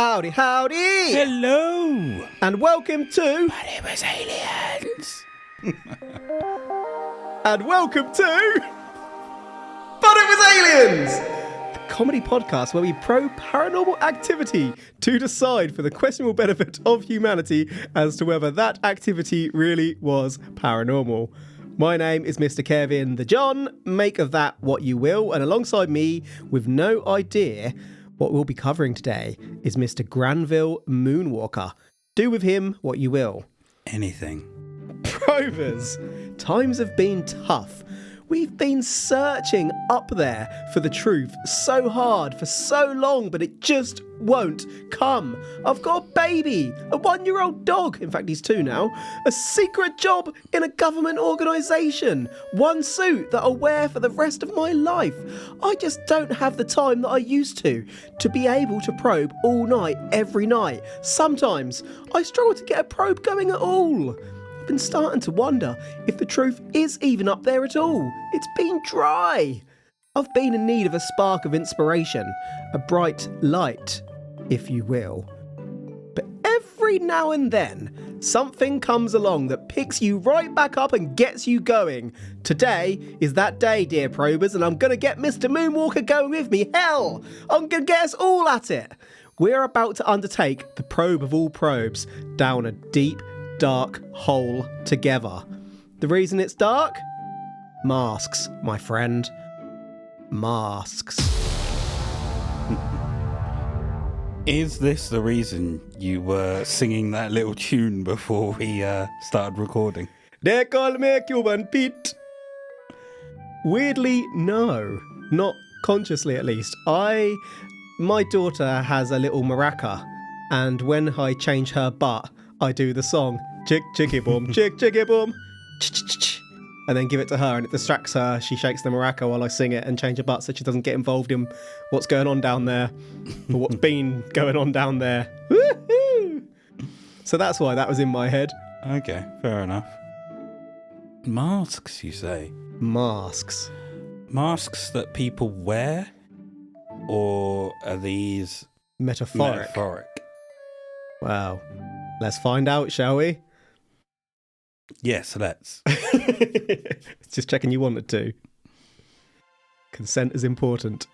Howdy, howdy! Hello! And welcome to... But it was aliens! And welcome to... But it was aliens! The comedy podcast where we probe paranormal activity to decide for the questionable benefit of humanity as to whether that activity really was paranormal. My name is Mr. Kevin the John. Make of that what you will. And alongside me, with no idea what we'll be covering today, is Mr. Granville Moonwalker. Do with him what you will. Anything. Probers, times have been tough. We've been searching up there for the truth so hard for so long, but it just won't come. I've got a baby, a 1-year-old dog, in fact he's 2 now, a secret job in a government organisation, one suit that I'll wear for the rest of my life. I just don't have the time that I used to be able to probe all night, every night. Sometimes I struggle to get a probe going at all. I've been starting to wonder if the truth is even up there at all. It's been dry. I've been in need of a spark of inspiration, a bright light, if you will. But every now and then, something comes along that picks you right back up and gets you going. Today is that day, dear probers, and I'm going to get Mr. Moonwalker going with me. Hell, I'm going to get us all at it. We're about to undertake the probe of all probes down a deep, dark hole together. The reason it's dark? Masks, my friend. Masks. Is this the reason you were singing that little tune before we started recording? They call me Cuban Pete. Weirdly, no. Not consciously, at least. My daughter has a little maraca, and when I change her butt, I do the song, chick, chicky boom, chick, chicky boom, and then give it to her, and it distracts her. She shakes the maraca while I sing it and change her butt so she doesn't get involved in what's going on down there, or what's been going on down there. Woohoo! So that's why that was in my head. Okay, fair enough. Masks, you say? Masks. Masks that people wear? Or are these Metaphoric? Wow. Let's find out, shall we? Yes, let's. Just checking you wanted to. Consent is important.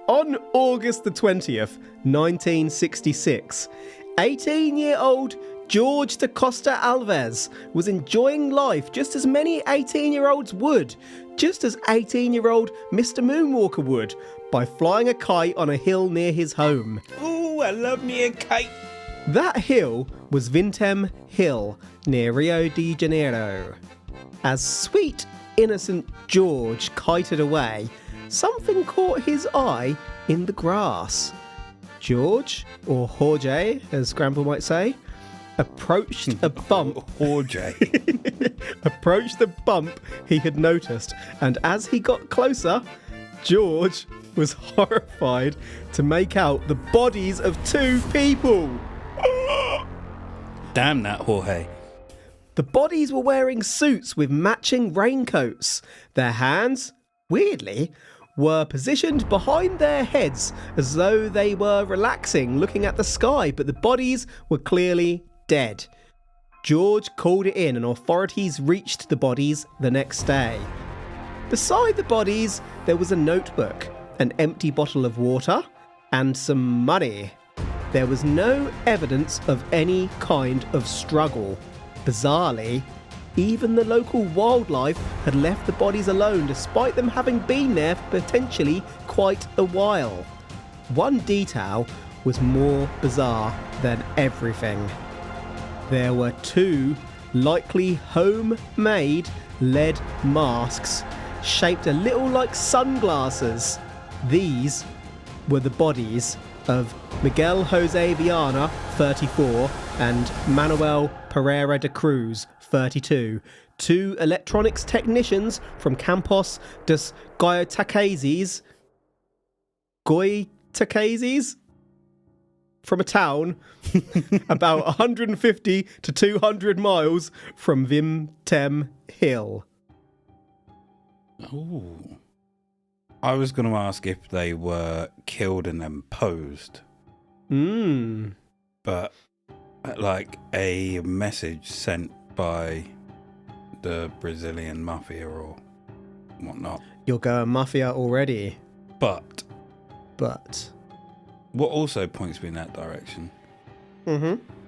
On August the 20th, 1966, 18-year-old George da Costa Alves was enjoying life just as many 18-year-olds would, just as 18-year-old Mr. Moonwalker would, by flying a kite on a hill near his home. Ooh, I love me a kite. That hill was Vintém Hill, near Rio de Janeiro. As sweet, innocent George kited away, something caught his eye in the grass. George, or Jorge, as Granville might say, approached a bump. Jorge. Approached the bump he had noticed, and as he got closer, George was horrified to make out the bodies of 2 people. Damn that Jorge. The bodies were wearing suits with matching raincoats. Their hands, weirdly, were positioned behind their heads as though they were relaxing, looking at the sky, but the bodies were clearly dead. George called it in and authorities reached the bodies the next day. Beside the bodies, there was a notebook, an empty bottle of water, and some money. There was no evidence of any kind of struggle. Bizarrely, even the local wildlife had left the bodies alone despite them having been there for potentially quite a while. One detail was more bizarre than everything. There were 2 likely homemade lead masks shaped a little like sunglasses. These were the bodies of Miguel Jose Viana, 34, and Manuel Pereira de Cruz, 32, 2 electronics technicians from Campos dos Goytakezes, from a town about 150 to 200 miles from Vintém Hill. Ooh. I was going to ask if they were killed and then posed. But like a message sent by the Brazilian mafia or whatnot. You're going mafia already. But what also points me in that direction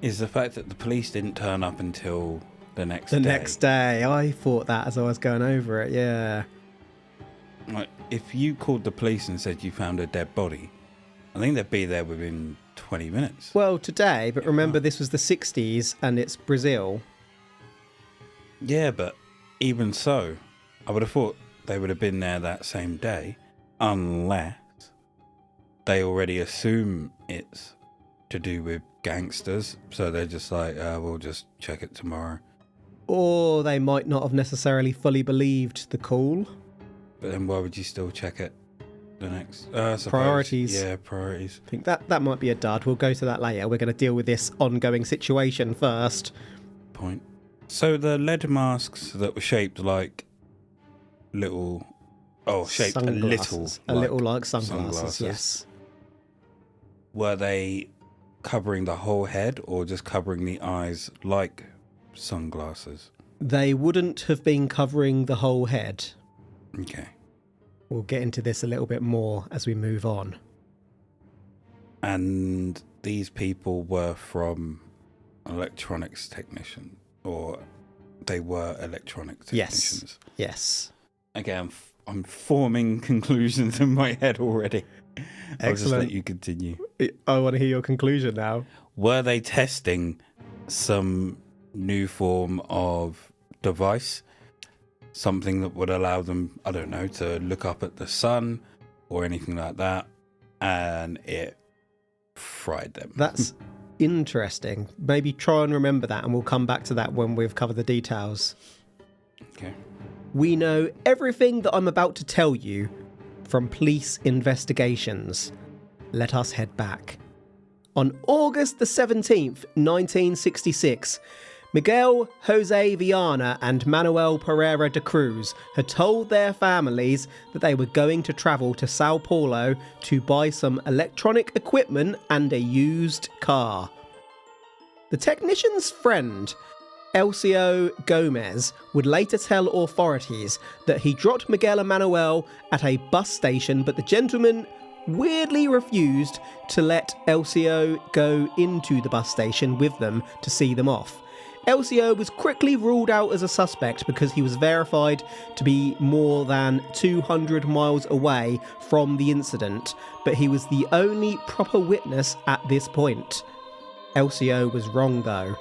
is the fact that the police didn't turn up until the next day. I thought that as I was going over it, yeah. Like, if you called the police and said you found a dead body, I think they'd be there within 20 minutes. Well, today, but remember this was the 60s and it's Brazil. Yeah, but even so, I would have thought they would have been there that same day, unless they already assume it's to do with gangsters, so they're just like, we'll just check it tomorrow. Or they might not have necessarily fully believed the call. But then why would you still check it the next? Priorities. Yeah, priorities. I think that might be a dud. We'll go to that later. We're going to deal with this ongoing situation first. Point. So the lead masks that were shaped like little... Oh, shaped sunglasses. a little like sunglasses, yes. Were they covering the whole head or just covering the eyes like sunglasses? They wouldn't have been covering the whole head. Okay. We'll get into this a little bit more as we move on. And these people were from electronics technician, or they were electronic technicians? Yes. Again, I'm forming conclusions in my head already. Excellent. I'll just let you continue. I want to hear your conclusion now. Were they testing some new form of device? Something that would allow them, I don't know, to look up at the sun or anything like that, and it fried them. That's interesting. Maybe try and remember that, and we'll come back to that when we've covered the details. Okay. We know everything that I'm about to tell you from police investigations. Let us head back. On August the 17th, 1966, Miguel Jose Viana and Manuel Pereira de Cruz had told their families that they were going to travel to Sao Paulo to buy some electronic equipment and a used car. The technician's friend, Elcio Gomez, would later tell authorities that he dropped Miguel and Manuel at a bus station, but the gentleman weirdly refused to let Elcio go into the bus station with them to see them off. Elcio was quickly ruled out as a suspect because he was verified to be more than 200 miles away from the incident, but he was the only proper witness at this point. Elcio was wrong though.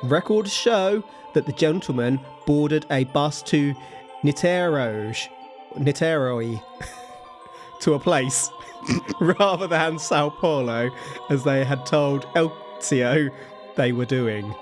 Records show that the gentleman boarded a bus to Niterói to a place rather than Sao Paulo, as they had told Elcio they were doing.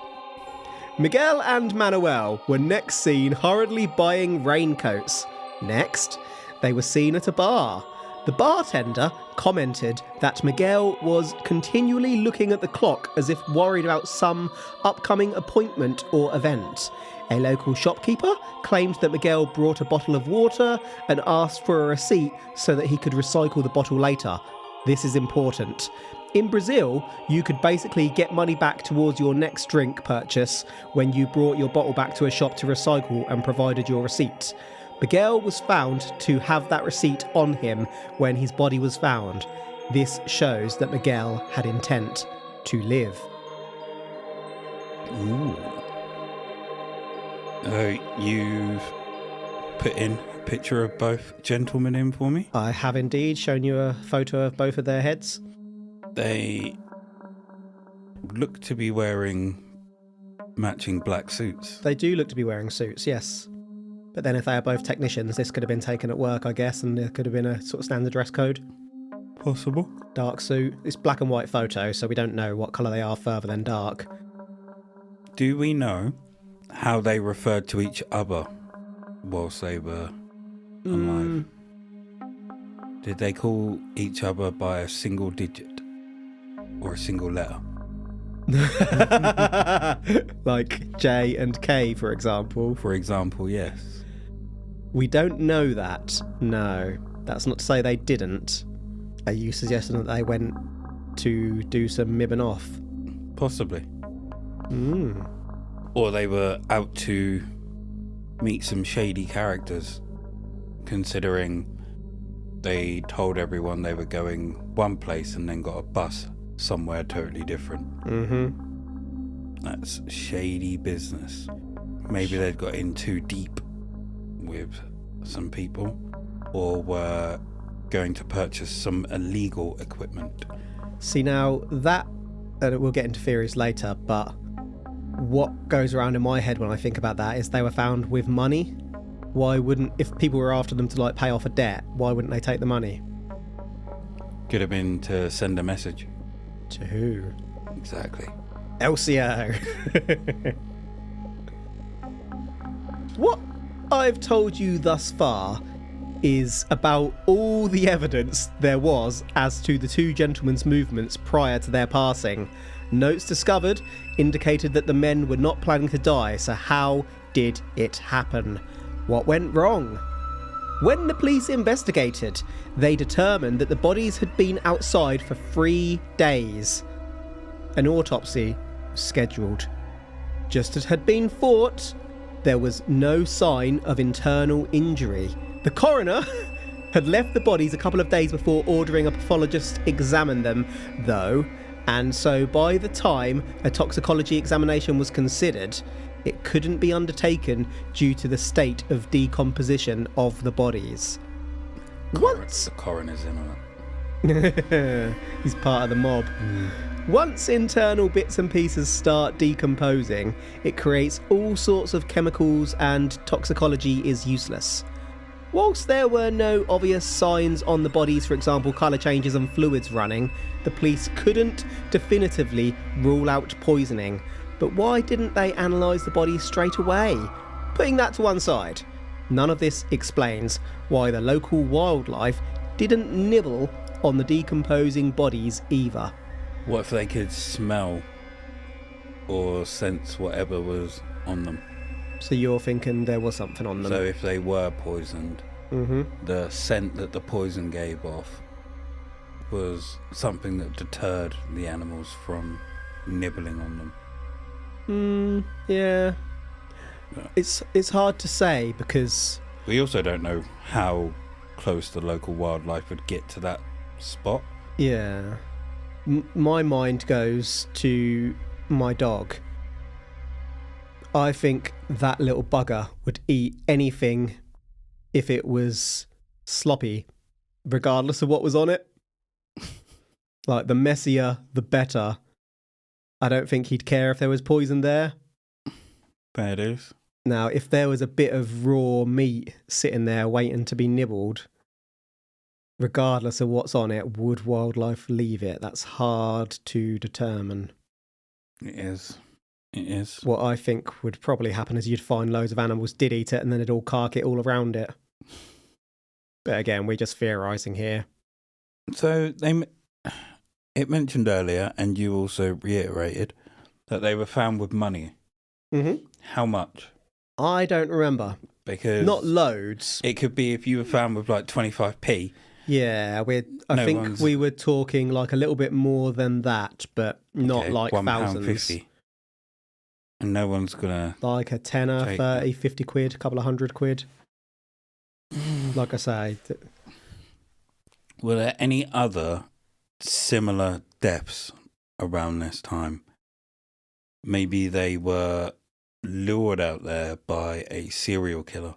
Miguel and Manuel were next seen hurriedly buying raincoats. Next, they were seen at a bar. The bartender commented that Miguel was continually looking at the clock as if worried about some upcoming appointment or event. A local shopkeeper claimed that Miguel brought a bottle of water and asked for a receipt so that he could recycle the bottle later. This is important. In Brazil, you could basically get money back towards your next drink purchase when you brought your bottle back to a shop to recycle and provided your receipt. Miguel was found to have that receipt on him when his body was found. This shows that Miguel had intent to live. Ooh. You've put in a picture of both gentlemen in for me? I have indeed shown you a photo of both of their heads. They look to be wearing matching black suits. They do look to be wearing suits, yes. But then if they are both technicians, this could have been taken at work, I guess, and there could have been a sort of standard dress code. Possible. Dark suit. It's black and white photo, so we don't know what colour they are further than dark. Do we know how they referred to each other whilst they were alive? Did they call each other by a single digit or a single letter? Like J and K, for example. For example, yes. We don't know that, no. That's not to say they didn't. Are you suggesting that they went to do some mibbing off? Possibly. Mm. Or they were out to meet some shady characters, considering they told everyone they were going one place and then got a bus somewhere totally different. Mm-hmm. That's shady business. Maybe they'd got in too deep with some people, or were going to purchase some illegal equipment. See, now that, and we'll get into theories later, but what goes around in my head when I think about that is they were found with money. Why wouldn't, if people were after them to like pay off a debt, why wouldn't they take the money? Could have been to send a message. To who? Exactly. LCO. What I've told you thus far is about all the evidence there was as to the two gentlemen's movements prior to their passing. Notes discovered indicated that the men were not planning to die, so how did it happen? What went wrong? When the police investigated, they determined that the bodies had been outside for 3 days. An autopsy was scheduled. Just as had been thought, there was no sign of internal injury. The coroner had left the bodies a couple of days before ordering a pathologist examine them, though, and so by the time a toxicology examination was considered, it couldn't be undertaken due to the state of decomposition of the bodies. The coroner's in on it. He's part of the mob. Once internal bits and pieces start decomposing, it creates all sorts of chemicals and toxicology is useless. Whilst there were no obvious signs on the bodies, for example colour changes and fluids running, the police couldn't definitively rule out poisoning. But why didn't they analyse the bodies straight away? Putting that to one side, none of this explains why the local wildlife didn't nibble on the decomposing bodies either. What if they could smell or sense whatever was on them? So you're thinking there was something on them? So if they were poisoned, the scent that the poison gave off was something that deterred the animals from nibbling on them. Yeah. It's hard to say because we also don't know how close the local wildlife would get to that spot. Yeah. My mind goes to my dog. I think that little bugger would eat anything if it was sloppy, regardless of what was on it. Like, the messier, the better. I don't think he'd care if there was poison there. There it is. Now, if there was a bit of raw meat sitting there waiting to be nibbled, regardless of what's on it, would wildlife leave it? That's hard to determine. It is. It is. What I think would probably happen is you'd find loads of animals did eat it and then it'd all cark it all around it. But again, we're just theorising here. So it mentioned earlier, and you also reiterated, that they were found with money. Mm-hmm. How much? I don't remember. Because not loads. It could be if you were found with like 25p. Yeah, I think we were talking like a little bit more than that, but not like thousands. £1.50. And no one's gonna like a tenner, 30, 50 quid, a couple of £100. Like I say. Were there any other similar deaths around this time? Maybe they were lured out there by a serial killer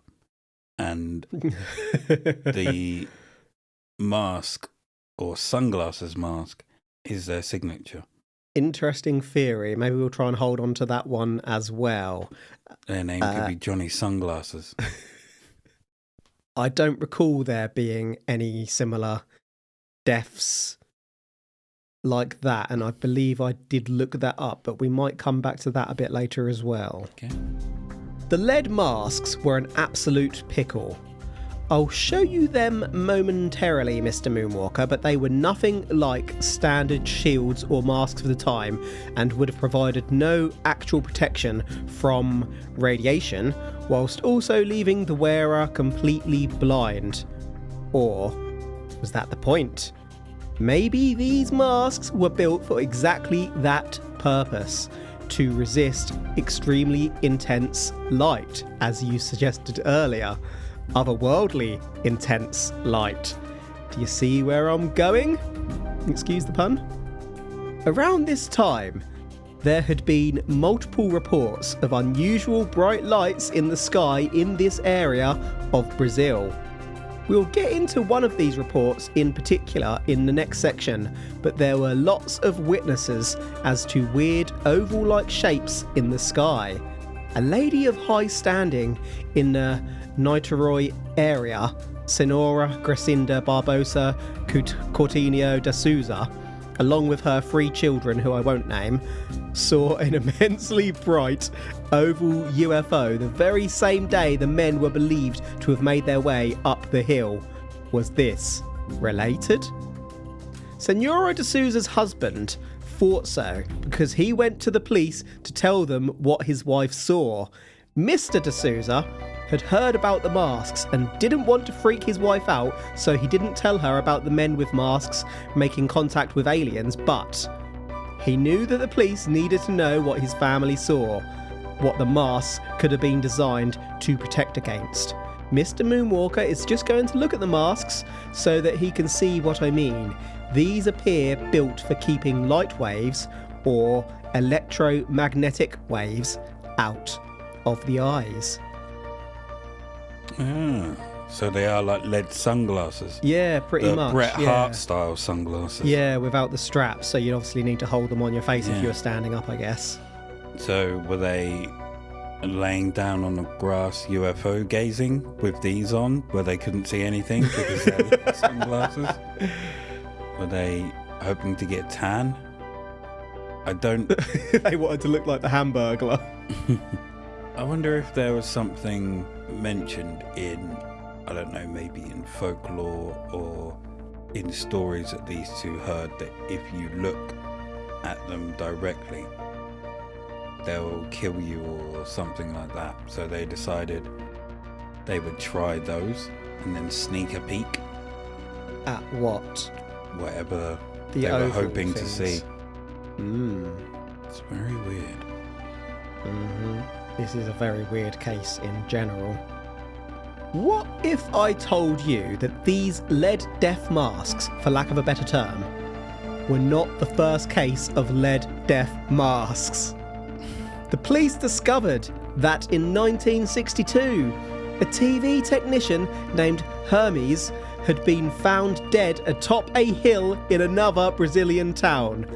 and the mask or sunglasses mask is their signature. Interesting theory. Maybe we'll try and hold on to that one as well. Their name could be Johnny Sunglasses. I don't recall there being any similar deaths like that, and I believe I did look that up, but we might come back to that a bit later as well. Okay. The lead masks were an absolute pickle. I'll show you them momentarily, Mr. Moonwalker, but they were nothing like standard shields or masks of the time and would have provided no actual protection from radiation, whilst also leaving the wearer completely blind. Or was that the point? Maybe these masks were built for exactly that purpose, to resist extremely intense light, as you suggested earlier. Otherworldly intense light. Do you see where I'm going? Excuse the pun. Around this time, there had been multiple reports of unusual bright lights in the sky in this area of Brazil. We'll get into one of these reports in particular in the next section, but there were lots of witnesses as to weird oval-like shapes in the sky. A lady of high standing in the Niterói area, Senhora Gracinda Barbosa Coutinho da Souza, along with her 3 children, who I won't name, saw an immensely bright oval UFO the very same day the men were believed to have made their way up the hill. Was this related? Senhora de Souza's husband thought so because he went to the police to tell them what his wife saw. Mr. de Souza had heard about the masks and didn't want to freak his wife out, so he didn't tell her about the men with masks making contact with aliens, but he knew that the police needed to know what his family saw, what the masks could have been designed to protect against. Mr. Moonwalker is just going to look at the masks so that he can see what I mean. These appear built for keeping light waves or electromagnetic waves out of the eyes. So they are like lead sunglasses. Yeah, pretty much. Bret Hart style sunglasses. Yeah, without the straps, so you'd obviously need to hold them on your face if you were standing up, I guess. So were they laying down on the grass UFO gazing with these on where they couldn't see anything because they're sunglasses? Were they hoping to get tan? I don't... They wanted to look like the Hamburglar. I wonder if there was something mentioned in, I don't know, maybe in folklore or in stories that these two heard, that if you look at them directly, they'll kill you or something like that. So they decided they would try those and then sneak a peek. At what? Whatever they were hoping to see. It's very weird. This is a very weird case in general. What if I told you that these lead death masks, for lack of a better term, were not the first case of lead death masks? The police discovered that in 1962, a TV technician named Hermes had been found dead atop a hill in another Brazilian town.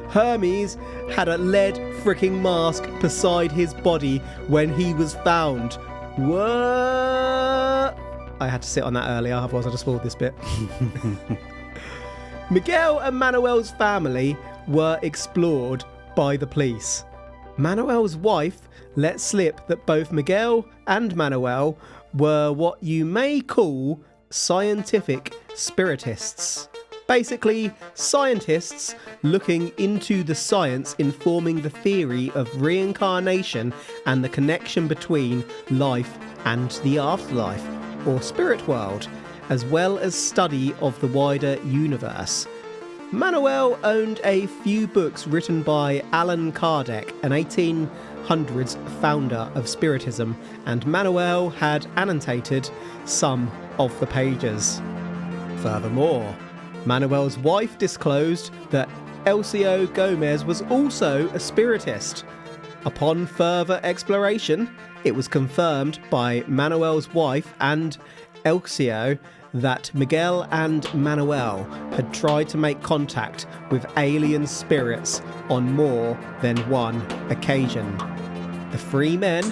Hermes had a lead freaking mask beside his body when he was found. What? I had to sit on that earlier, otherwise I'd have spoiled this bit. Miguel and Manuel's family were explored by the police. Manuel's wife let slip that both Miguel and Manuel were what you may call scientific spiritists. Basically, scientists looking into the science informing the theory of reincarnation and the connection between life and the afterlife, or spirit world, as well as study of the wider universe. Manuel owned a few books written by Allan Kardec, an 1800s founder of Spiritism, and Manuel had annotated some of the pages. Furthermore, Manuel's wife disclosed that Elcio Gomez was also a spiritist. Upon further exploration, it was confirmed by Manuel's wife and Elcio that Miguel and Manuel had tried to make contact with alien spirits on more than one occasion. The 3 men,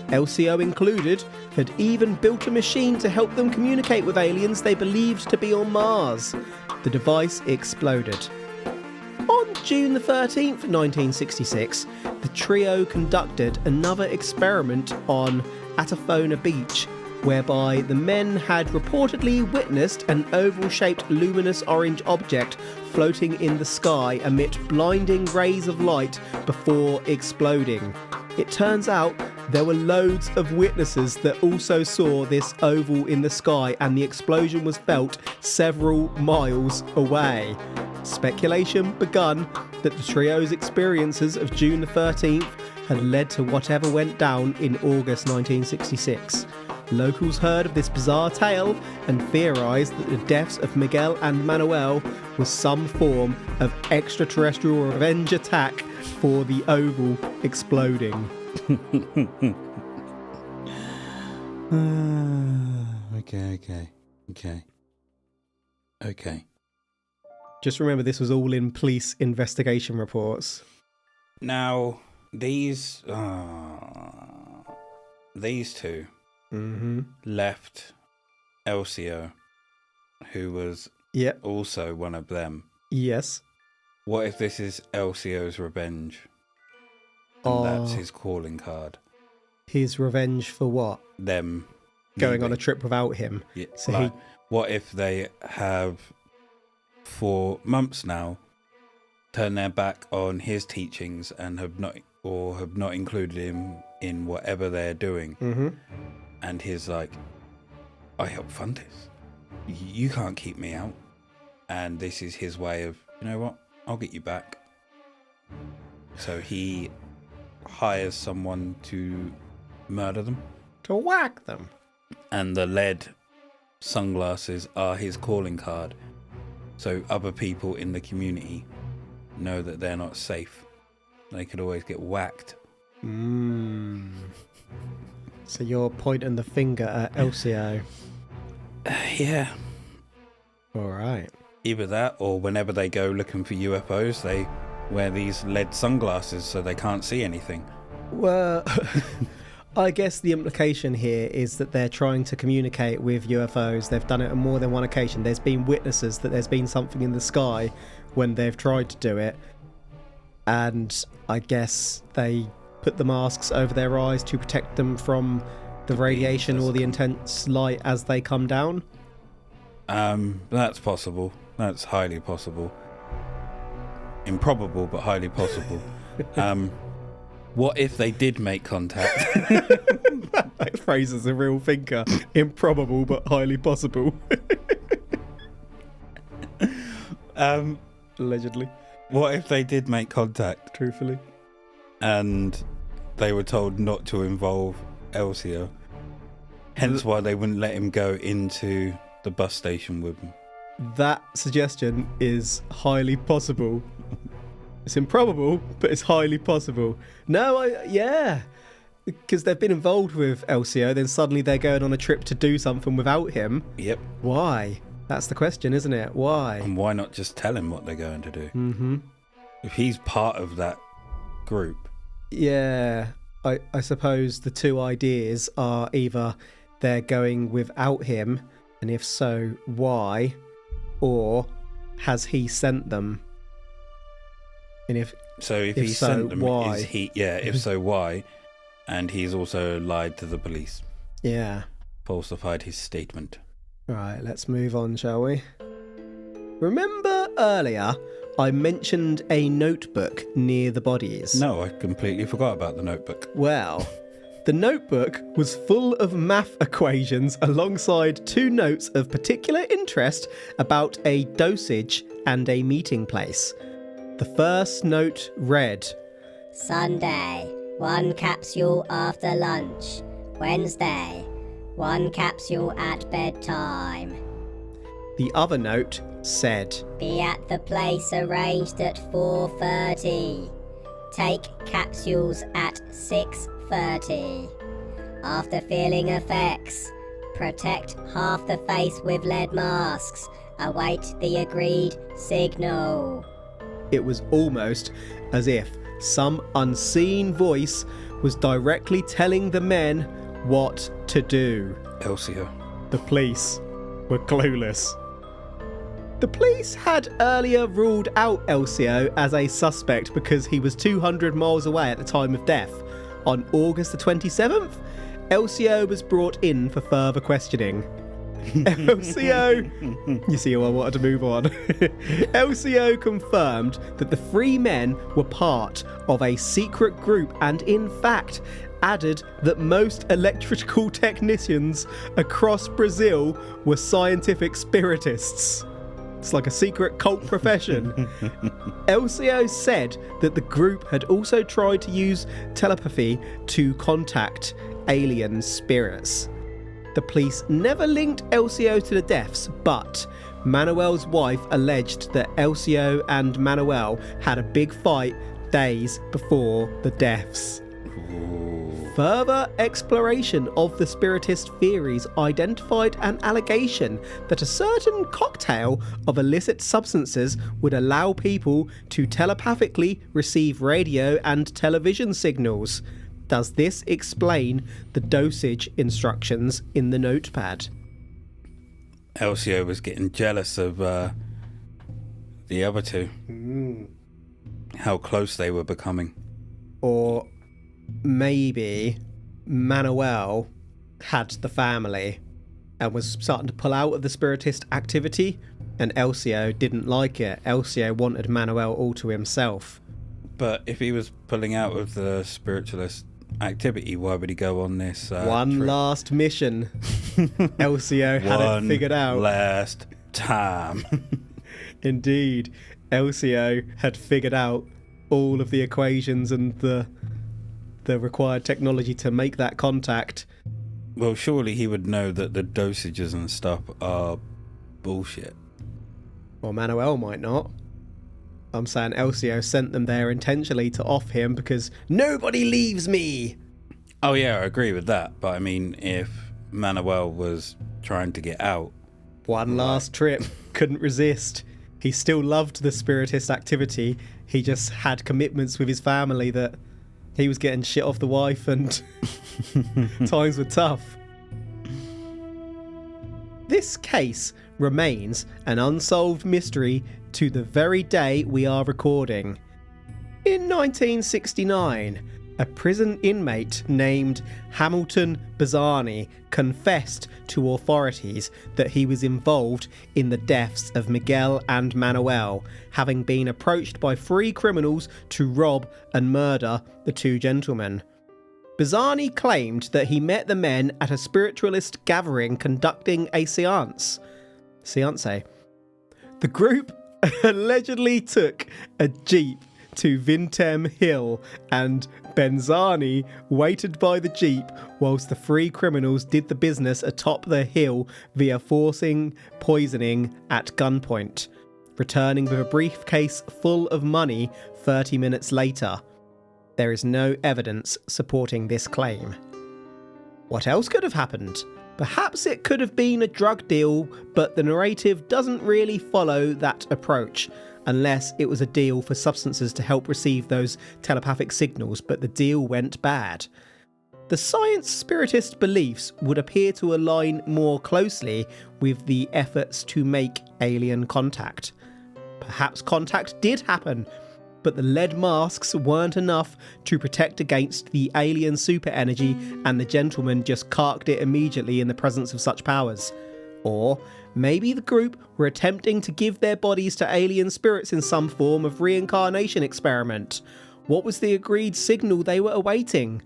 Elcio included, had even built a machine to help them communicate with aliens they believed to be on Mars. The device exploded. On June the 13th, 1966, the trio conducted another experiment on Atafona Beach, whereby the men had reportedly witnessed an oval-shaped luminous orange object floating in the sky amid blinding rays of light before exploding. It turns out There were loads of witnesses that also saw this oval in the sky, and the explosion was felt several miles away. Speculation begun that the trio's experiences of June the 13th had led to whatever went down in August 1966. Locals heard of this bizarre tale and theorised that the deaths of Miguel and Manuel was some form of extraterrestrial revenge attack for the oval exploding. Okay. Just remember, this was all in police investigation reports. Now, these two left Elcio, who was also one of them. Yes. What if this is Elcio's revenge? And that's his calling card. His revenge for what? Them going on a trip without him. Yeah, So what if they have, for months now, turned their back on his teachings and have not included him in whatever they're doing? Mm-hmm. And he's like, I help fund this. You can't keep me out. And this is his way of, you know what? I'll get you back. So he hires someone to murder them. To whack them. And the lead sunglasses are his calling card. So other people in the community know that they're not safe. They could always get whacked. So you're pointing the finger at Elcio. Yeah. All right. Either that, or whenever they go looking for UFOs, they wear these lead sunglasses so they can't see anything. Well, I guess the implication here is that they're trying to communicate with UFOs. They've done it on more than one occasion. There's been witnesses that there's been something in the sky when they've tried to do it. And I guess they put the masks over their eyes to protect them from the radiation or the intense light as they come down. That's possible. That's highly possible. Improbable, but highly possible. What if they did make contact? That phrase is a real thinker. Improbable, but highly possible. Allegedly. What if they did make contact? Truthfully. And they were told not to involve Elcio. Hence why they wouldn't let him go into the bus station with them. That suggestion is highly possible. It's improbable, but it's highly possible. No, yeah. Because they've been involved with Elcio, then suddenly they're going on a trip to do something without him. Yep. Why? That's the question, isn't it? Why? And why not just tell him what they're going to do? Mm-hmm. If he's part of that group. Yeah. I suppose the two ideas are either they're going without him, and if so, why? Or has he sent them? And if he so, sent them, why? If so, why? And he's also lied to the police. Yeah. Falsified his statement. Right, let's move on, shall we? Remember earlier I mentioned a notebook near the bodies? No, I completely forgot about the notebook. Well, the notebook was full of math equations alongside two notes of particular interest about a dosage and a meeting place. The first note read, Sunday, 1 capsule after lunch. Wednesday, 1 capsule at bedtime. The other note said, Be at the place arranged at 4:30. Take capsules at 6:30. After feeling effects, protect half the face with lead masks. Await the agreed signal. It was almost as if some unseen voice was directly telling the men what to do. Elcio. The police were clueless. The police had earlier ruled out Elcio as a suspect because he was 200 miles away at the time of death. On August the 27th, Elcio was brought in for further questioning. Elcio, you see how I wanted to move on. Elcio confirmed that the three men were part of a secret group and in fact added that most electrical technicians across Brazil were scientific spiritists. It's like a secret cult profession. LCO said that the group had also tried to use telepathy to contact alien spirits. The police never linked LCO to the deaths, but Manuel's wife alleged that LCO and Manuel had a big fight days before the deaths. Further exploration of the spiritist theories identified an allegation that a certain cocktail of illicit substances would allow people to telepathically receive radio and television signals. Does this explain the dosage instructions in the notepad? LCO was getting jealous of the other two. How close they were becoming. Or maybe Manuel had the family and was starting to pull out of the spiritist activity, and Elcio didn't like it. Elcio wanted Manuel all to himself. But if he was pulling out of the spiritualist activity, why would he go on this one trip? Last mission Elcio had it figured out. One last time. Indeed, Elcio had figured out all of the equations and the required technology to make that contact. Well, surely he would know that the dosages and stuff are bullshit. Well, Manuel might not. I'm saying Elcio sent them there intentionally to off him because nobody leaves me. Oh yeah, I agree with that. But I mean, if Manuel was trying to get out, one last trip, couldn't resist. He still loved the spiritist activity. He just had commitments with his family that he was getting shit off the wife and times were tough. This case remains an unsolved mystery to the very day we are recording. In 1969, a prison inmate named Hamilton Bazzani confessed to authorities that he was involved in the deaths of Miguel and Manuel, having been approached by 3 criminals to rob and murder the 2 gentlemen. Bazzani claimed that he met the men at a spiritualist gathering conducting a seance. The group allegedly took a jeep to Vintém Hill, and Bazzani waited by the jeep whilst the 3 criminals did the business atop the hill via forcing poisoning at gunpoint, returning with a briefcase full of money 30 minutes later. There is no evidence supporting this claim. What else could have happened? Perhaps it could have been a drug deal, but the narrative doesn't really follow that approach, unless it was a deal for substances to help receive those telepathic signals, but the deal went bad. The science spiritist beliefs would appear to align more closely with the efforts to make alien contact. Perhaps contact did happen, but the lead masks weren't enough to protect against the alien super energy, and the gentleman just carked it immediately in the presence of such powers. Or maybe the group were attempting to give their bodies to alien spirits in some form of reincarnation experiment. What was the agreed signal they were awaiting?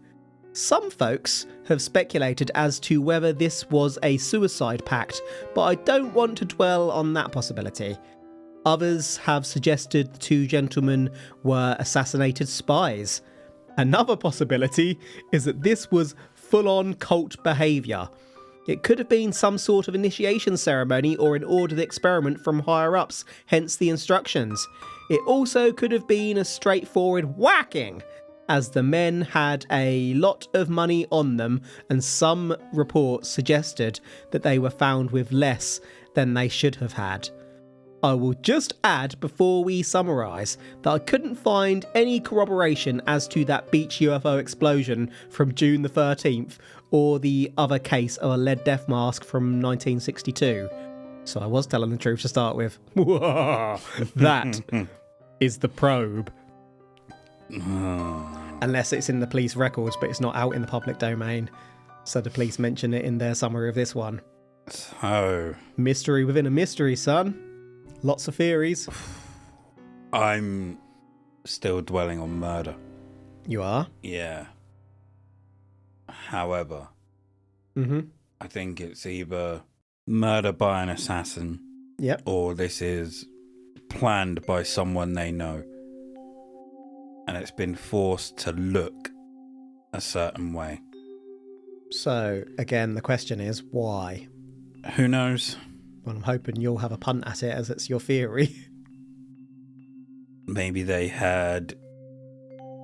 Some folks have speculated as to whether this was a suicide pact, but I don't want to dwell on that possibility. Others have suggested the 2 gentlemen were assassinated spies. Another possibility is that this was full-on cult behaviour. It could have been some sort of initiation ceremony or an ordered experiment from higher-ups, hence the instructions. It also could have been a straightforward whacking, as the men had a lot of money on them, and some reports suggested that they were found with less than they should have had. I will just add before we summarise that I couldn't find any corroboration as to that beach UFO explosion from June the 13th or the other case of a lead death mask from 1962. So I was telling the truth to start with. That is the probe. Unless it's in the police records, but it's not out in the public domain. So the police mention it in their summary of this one. So... mystery within a mystery, son. Lots of theories. I'm still dwelling on murder. You are? Yeah. However, Mm-hmm. I think it's either murder by an assassin, Yep. or this is planned by someone they know. And it's been forced to look a certain way. So, again, the question is, why? Who knows? Well, I'm hoping you'll have a punt at it as it's your theory. Maybe they had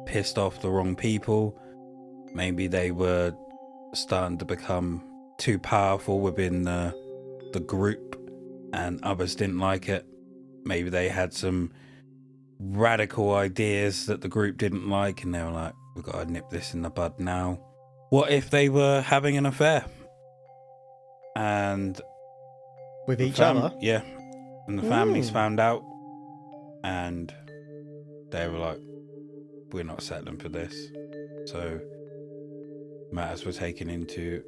pissed off the wrong people. Maybe they were starting to become too powerful within the group and others didn't like it. Maybe they had some radical ideas that the group didn't like and they were like, we've got to nip this in the bud now. What if they were having an affair? And With each other? Yeah. And the families found out and they were like, we're not settling for this. So matters were taken into...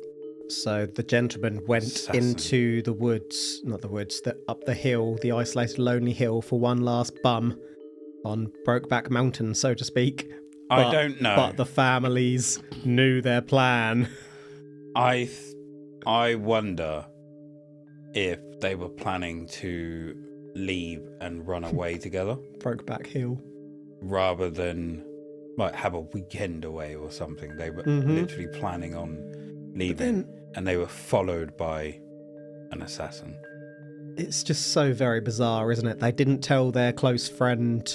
So the gentleman went Assassin. into the woods, not the woods, up the hill, the isolated lonely hill for one last bum on Brokeback Mountain, so to speak. I don't know. But the families knew their plan. I wonder if they were planning to leave and run away together Brokeback Hill. rather than like have a weekend away or something. They were literally planning on leaving and they were followed by an assassin. It's just so very bizarre, isn't it? They didn't tell their close friend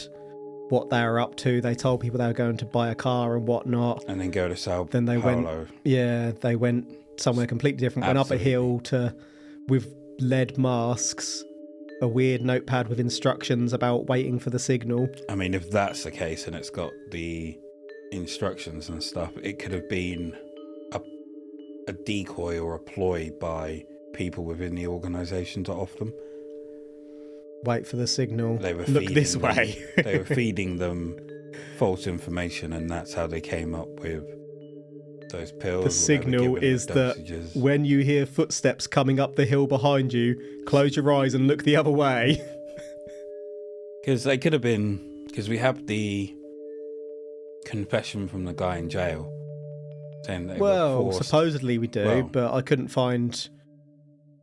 what they were up to. They told people they were going to buy a car and whatnot. And then go to Sao Then they Paulo. they went somewhere completely different. Went up a hill with lead masks, a weird notepad with instructions about waiting for the signal. I mean, if that's the case and it's got the instructions and stuff, it could have been a decoy or a ploy by people within the organisation to off them. Wait for the signal. They were Look this feeding way. They were feeding them false information, and that's how they came up with those pills. The signal is that when you hear footsteps coming up the hill behind you, close your eyes and look the other way. Because they could have been... Because we have the confession from the guy in jail saying they were forced. Supposedly we do, but I couldn't find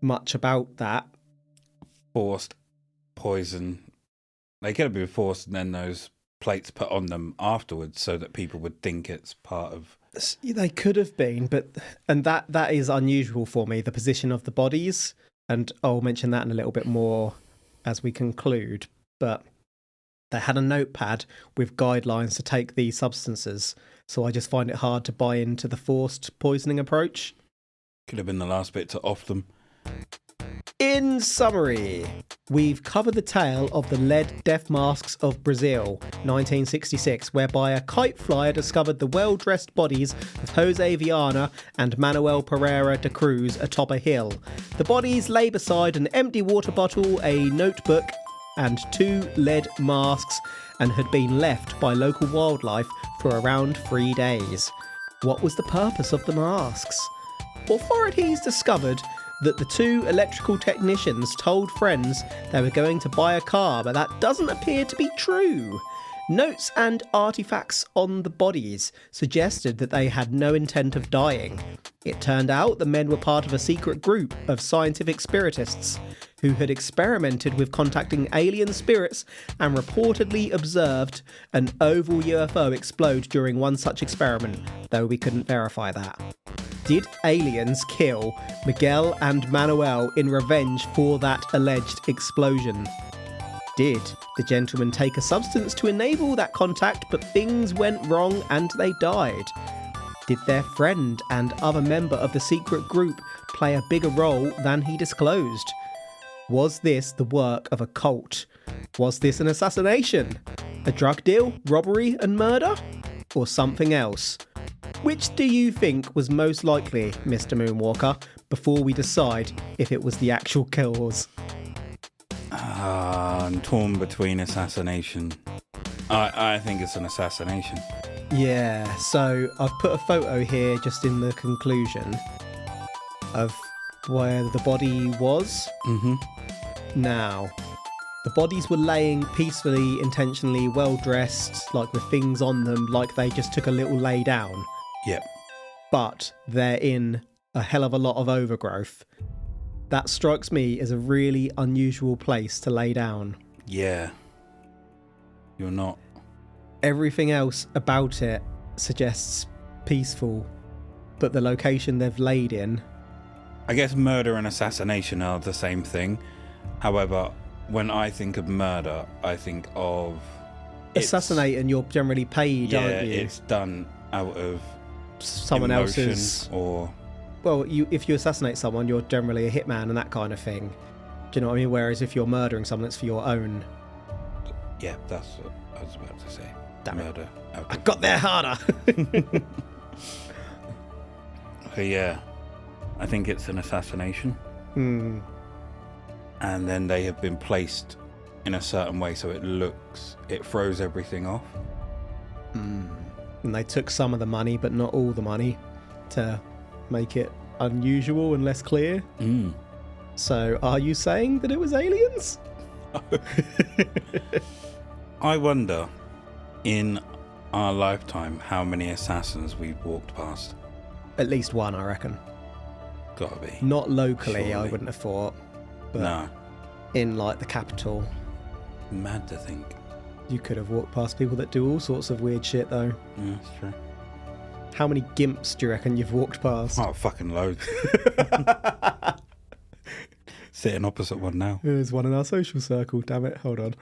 much about that. Forced poison. They could have been forced and then those plates put on them afterwards so that people would think it's part of... They could have been, and that is unusual for me, the position of the bodies, and I'll mention that in a little bit more as we conclude, but they had a notepad with guidelines to take these substances, so I just find it hard to buy into the forced poisoning approach. Could have been the last bit to off them. In summary, we've covered the tale of the lead death masks of Brazil, 1966, whereby a kite flyer discovered the well-dressed bodies of Jose Viana and Manuel Pereira de Cruz atop a hill. The bodies lay beside an empty water bottle, a notebook, and 2 lead masks, and had been left by local wildlife for around 3 days. What was the purpose of the masks? Authorities discovered that the 2 electrical technicians told friends they were going to buy a car, but that doesn't appear to be true. Notes and artifacts on the bodies suggested that they had no intent of dying. It turned out the men were part of a secret group of scientific spiritists who had experimented with contacting alien spirits and reportedly observed an oval UFO explode during one such experiment, though we couldn't verify that. Did aliens kill Miguel and Manuel in revenge for that alleged explosion? Did the gentleman take a substance to enable that contact, but things went wrong and they died? Did their friend and other member of the secret group play a bigger role than he disclosed? Was this the work of a cult? Was this an assassination? A drug deal, robbery and murder? Or something else? Which do you think was most likely, Mr. Moonwalker, before we decide if it was the actual cause? I'm torn between assassination. I think it's an assassination. Yeah, so I've put a photo here just in the conclusion of where the body was. Now, the bodies were laying peacefully, intentionally, well dressed, like with things on them, like they just took a little lay down. Yep. but they're in a hell of a lot of overgrowth. That strikes me as a really unusual place to lay down. Yeah. You're not. Everything else about it suggests peaceful, but the location they've laid in... I guess murder and assassination are the same thing. However, when I think of murder, I think of... Assassinating, you're generally paid, aren't you? Yeah, it's done out of someone emotion else's... or... Well, if you assassinate someone, you're generally a hitman and that kind of thing. Do you know what I mean? Whereas if you're murdering someone, it's for your own... Yeah, that's what I was about to say. Damn it. Murder. I got there harder! Okay, yeah. I think it's an assassination. Hmm. And then they have been placed in a certain way so it throws everything off. And they took some of the money, but not all the money, to make it unusual and less clear. So are you saying that it was aliens? I wonder, in our lifetime, how many assassins we've walked past. At least one, I reckon. Gotta be. Not locally, Surely. I wouldn't have thought. But No. in, like, the capital, Mad to think. you could have walked past people that do all sorts of weird shit, though. Yeah, that's true. How many gimps do you reckon you've walked past? Oh, fucking loads. Sitting opposite one now. There's one in our social circle, damn it. Hold on.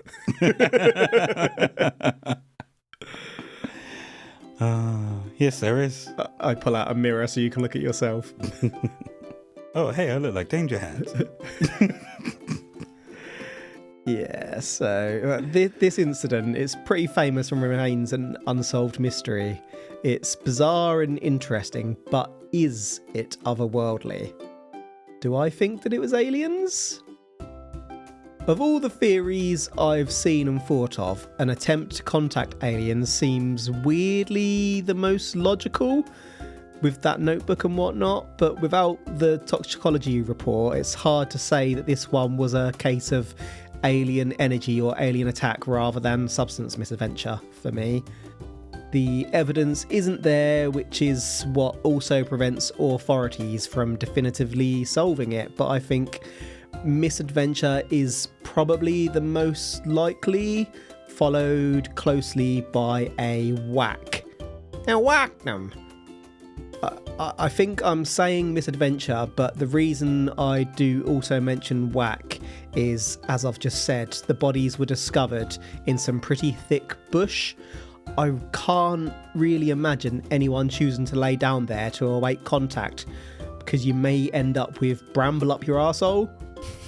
Yes, there is. I pull out a mirror so you can look at yourself. Oh, hey, I look like Danger Hands. Yeah, so this incident is pretty famous and remains an unsolved mystery. It's bizarre and interesting, but is it otherworldly? Do I think that it was aliens? Of all the theories I've seen and thought of, an attempt to contact aliens seems weirdly the most logical, with that notebook and whatnot, but without the toxicology report, it's hard to say that this one was a case of alien energy or alien attack rather than substance misadventure for me. The evidence isn't there, which is what also prevents authorities from definitively solving it, but I think misadventure is probably the most likely, followed closely by a whack. Now whack them! I think I'm saying misadventure, but the reason I do also mention whack is, as I've just said, the bodies were discovered in some pretty thick bush. I can't really imagine anyone choosing to lay down there to await contact, because you may end up with bramble up your arsehole.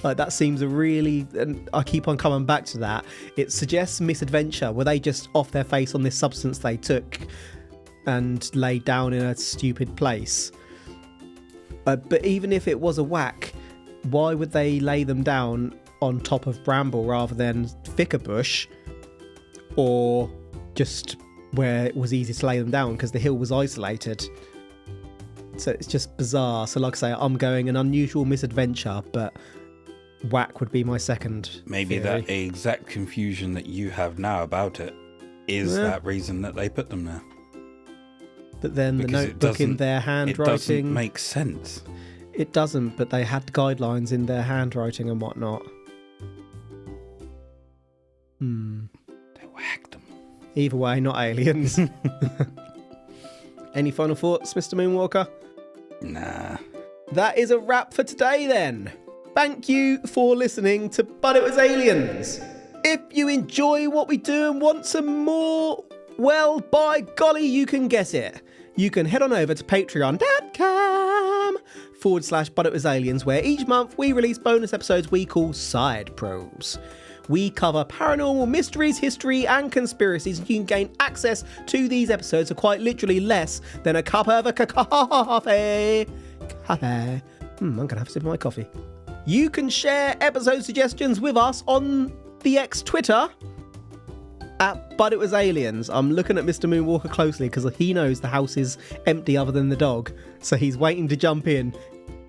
Like, that seems a really... And I keep on coming back to that. It suggests misadventure. Were they just off their face on this substance they took and laid down in a stupid place? But even if it was a whack, why would they lay them down on top of bramble rather than thicker bush, or just where it was easy to lay them down because the hill was isolated? So it's just bizarre. So like I say, I'm going an unusual misadventure, but whack would be my second Maybe theory. that exact confusion that you have now about it is that reason that they put them there. But then Because the it notebook in doesn't- their It handwriting... doesn't make sense. It doesn't, but they had guidelines in their handwriting and whatnot. They whacked them. Either way, not aliens. Any final thoughts, Mr. Moonwalker? Nah. That is a wrap for today then. Thank you for listening to But It Was Aliens. If you enjoy what we do and want some more, well, by golly, you can get it. You can head on over to patreon.com/But It Was Aliens, where each month we release bonus episodes we call Side Pros. We cover paranormal mysteries, history, and conspiracies, and you can gain access to these episodes for quite literally less than a cup of a coffee. I'm gonna have a sip of my coffee. You can share episode suggestions with us on the X Twitter at But It Was Aliens. I'm looking at Mr. Moonwalker closely because he knows the house is empty other than the dog, so he's waiting to jump in.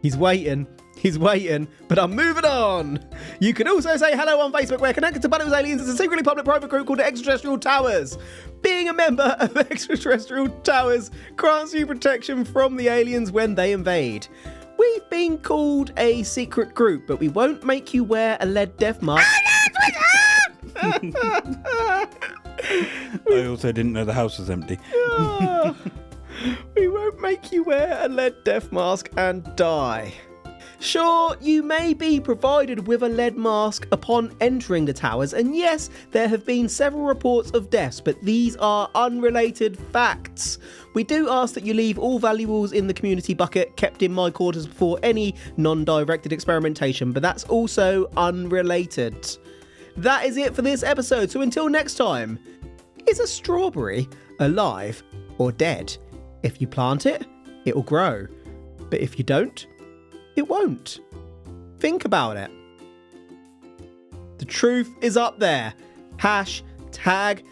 He's waiting. He's waiting, but I'm moving on. You can also say hello on Facebook. We're connected to Bunnings Aliens. It's a secretly public private group called the Extraterrestrial Towers. Being a member of Extraterrestrial Towers grants you protection from the aliens when they invade. We've been called a secret group, but we won't make you wear a lead death mask. I also didn't know the house was empty. We won't make you wear a lead death mask and die. Sure, you may be provided with a lead mask upon entering the towers, and yes, there have been several reports of deaths, but these are unrelated facts. We do ask that you leave all valuables in the community bucket kept in my quarters before any non-directed experimentation, but that's also unrelated. That is it for this episode, so until next time, is a strawberry alive or dead? If you plant it, it will grow, but if you don't, it won't. Think about it. The truth is up there. #PROUD.